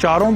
4